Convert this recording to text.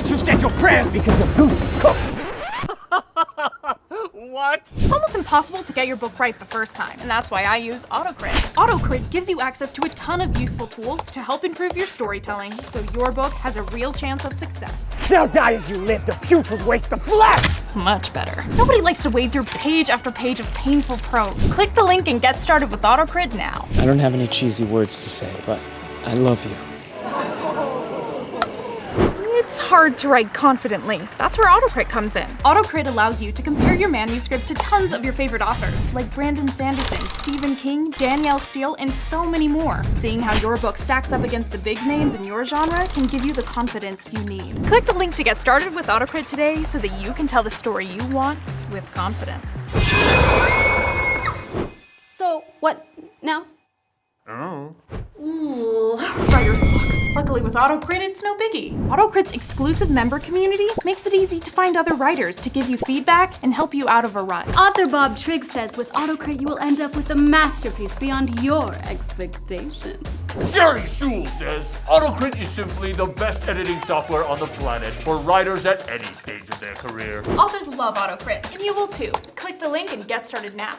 did you said your prayers because your goose is cooked? What? It's almost impossible to get your book right the first time, and that's why I use AutoCrit. AutoCrit gives you access to a ton of useful tools to help improve your storytelling, so your book has a real chance of success. Now die as you lived, a putrid waste of flesh! Much better. Nobody likes to wade through page after page of painful prose. Click the link and get started with AutoCrit now. I don't have any cheesy words to say, but I love you. It's hard to write confidently. That's where AutoCrit comes in. AutoCrit allows you to compare your manuscript to tons of your favorite authors, like Brandon Sanderson, Stephen King, Danielle Steele, and so many more. Seeing how your book stacks up against the big names in your genre can give you the confidence you need. Click the link to get started with AutoCrit today so that you can tell the story you want with confidence. So, what now? Oh. Ooh, writer's block. Luckily with AutoCrit, it's no biggie. AutoCrit's exclusive member community makes it easy to find other writers to give you feedback and help you out of a rut. Author Bob Trigg says with AutoCrit you will end up with a masterpiece beyond your expectations. Jerry Sewell says AutoCrit is simply the best editing software on the planet for writers at any stage of their career. Authors love AutoCrit, and you will too. Click the link and get started now.